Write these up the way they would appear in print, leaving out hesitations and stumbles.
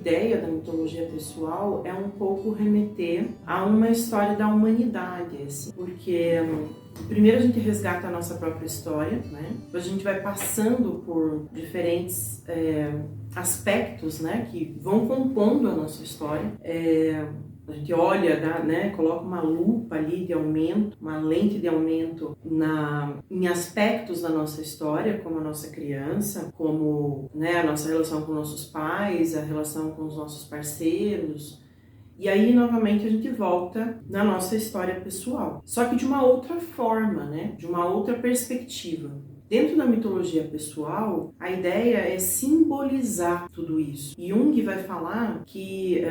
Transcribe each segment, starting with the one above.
ideia da mitologia pessoal é um pouco remeter a uma história da humanidade, assim, porque primeiro a gente resgata a nossa própria história, né? Depois a gente vai passando por diferentes aspectos, né, que vão compondo a nossa história. A gente olha, né, coloca uma lupa ali de aumento, uma lente de aumento em aspectos da nossa história, como a nossa criança, como, né, a nossa relação com nossos pais, a relação com os nossos parceiros. E aí, novamente, a gente volta na nossa história pessoal. Só que de uma outra forma, né, de uma outra perspectiva. Dentro da mitologia pessoal, a ideia é simbolizar tudo isso. E Jung vai falar que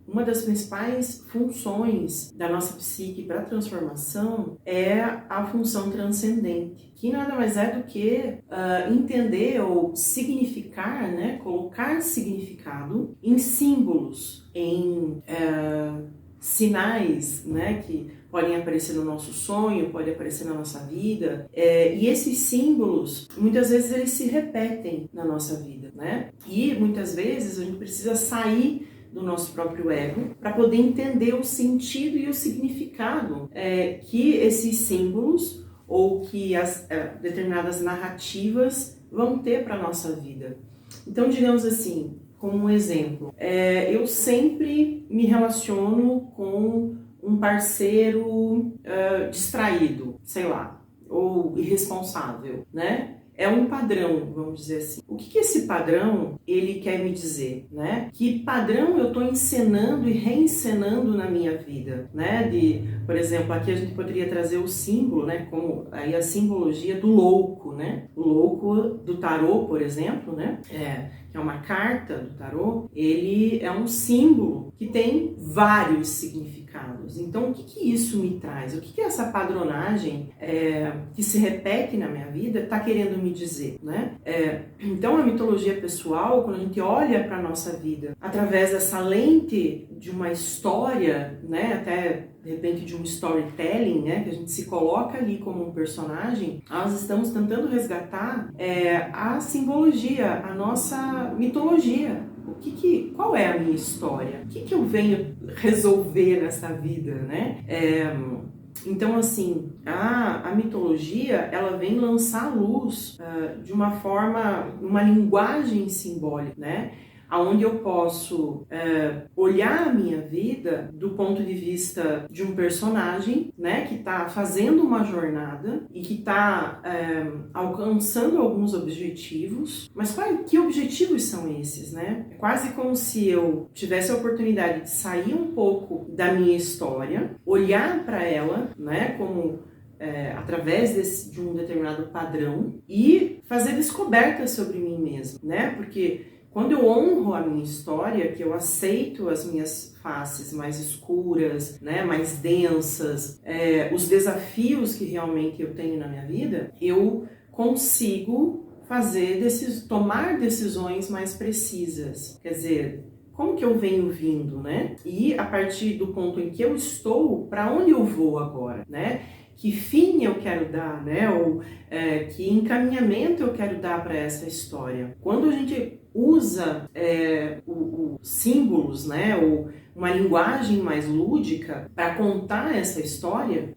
uma das principais funções da nossa psique para a transformação é a função transcendente, que nada mais é do que entender ou significar, né, colocar significado em símbolos, em sinais, né, que podem aparecer no nosso sonho, podem aparecer na nossa vida, e esses símbolos, muitas vezes eles se repetem na nossa vida, né? E muitas vezes a gente precisa sair do nosso próprio ego para poder entender o sentido e o significado que esses símbolos ou que as determinadas narrativas vão ter para a nossa vida. Então, digamos assim, como um exemplo, eu sempre me relaciono com um parceiro distraído, sei lá, ou irresponsável, né? É um padrão, vamos dizer assim. O que esse padrão, ele quer me dizer, né? Que padrão eu estou encenando e reencenando na minha vida, né? Por exemplo, aqui a gente poderia trazer o símbolo, né? Como aí a simbologia do louco, né? O louco do tarô, por exemplo, né? Que é uma carta do tarô, ele é um símbolo que tem vários significados. Então, o que isso me traz? O que essa padronagem que se repete na minha vida está querendo me dizer, né? Então, a mitologia pessoal, quando a gente olha para a nossa vida através dessa lente de uma história, né? Até de repente de um storytelling, né, que a gente se coloca ali como um personagem, nós estamos tentando resgatar a simbologia, a nossa mitologia. Qual é a minha história? O que eu venho resolver nessa vida, né? Então, assim, a mitologia, ela vem lançar a luz de uma forma, uma linguagem simbólica, né? Onde eu posso olhar a minha vida do ponto de vista de um personagem, né, que está fazendo uma jornada e que está alcançando alguns objetivos. Mas que objetivos são esses, né? É quase como se eu tivesse a oportunidade de sair um pouco da minha história, olhar para ela, né, como através de um determinado padrão e fazer descobertas sobre mim mesmo, né? Porque quando eu honro a minha história, que eu aceito as minhas faces mais escuras, né, mais densas, os desafios que realmente eu tenho na minha vida, eu consigo tomar decisões mais precisas. Quer dizer, como que eu venho vindo, né? E a partir do ponto em que eu estou, para onde eu vou agora, né? Que fim eu quero dar, né? Ou que encaminhamento eu quero dar para essa história. Quando a gente usa símbolos, né? Ou uma linguagem mais lúdica para contar essa história,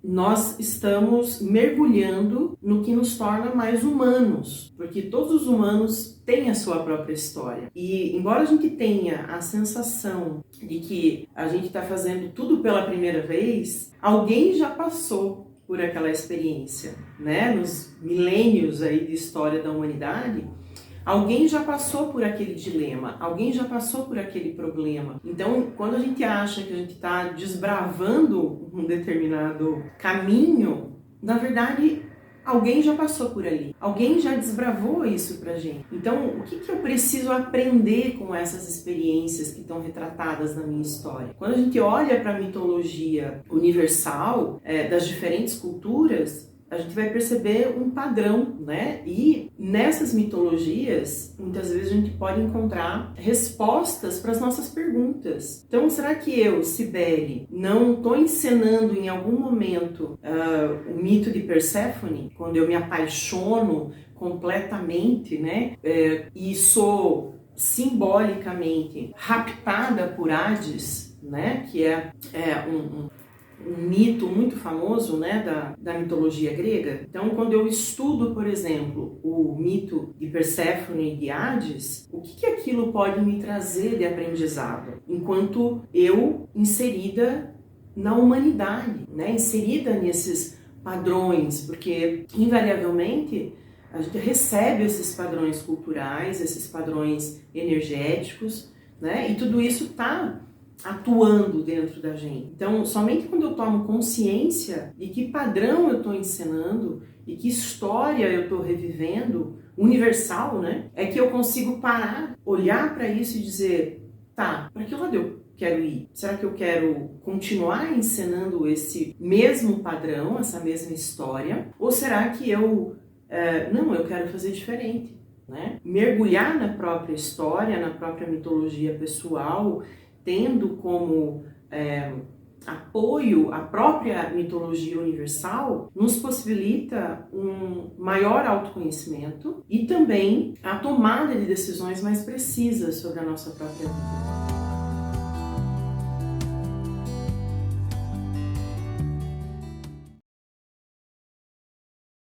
nós estamos mergulhando no que nos torna mais humanos, porque todos os humanos têm a sua própria história. E embora a gente tenha a sensação de que a gente está fazendo tudo pela primeira vez, alguém já passou por aquela experiência, né? Nos milênios aí de história da humanidade, alguém já passou por aquele dilema, alguém já passou por aquele problema. Então, quando a gente acha que a gente está desbravando um determinado caminho, na verdade, alguém já passou por ali, alguém já desbravou isso pra gente. Então, o que eu preciso aprender com essas experiências que estão retratadas na minha história? Quando a gente olha para a mitologia universal das diferentes culturas, a gente vai perceber um padrão, né? E nessas mitologias, muitas vezes a gente pode encontrar respostas para as nossas perguntas. Então, será que eu, Cibele, não estou encenando em algum momento o mito de Perséfone, quando eu me apaixono completamente, né? E sou simbolicamente raptada por Hades, né, que é um mito muito famoso, né, da mitologia grega. Então, quando eu estudo, por exemplo, o mito de Perséfone e de Hades, o que aquilo pode me trazer de aprendizado? Enquanto eu inserida na humanidade, né, inserida nesses padrões, porque invariavelmente a gente recebe esses padrões culturais, esses padrões energéticos, né, e tudo isso está atuando dentro da gente. Então, somente quando eu tomo consciência de que padrão eu estou encenando e que história eu estou revivendo, universal, né? É que eu consigo parar, olhar para isso e dizer, tá, para que lado eu quero ir? Será que eu quero continuar encenando esse mesmo padrão, essa mesma história? Ou será que eu quero fazer diferente, né? Mergulhar na própria história, na própria mitologia pessoal, tendo como apoio a própria mitologia universal, nos possibilita um maior autoconhecimento e também a tomada de decisões mais precisas sobre a nossa própria vida.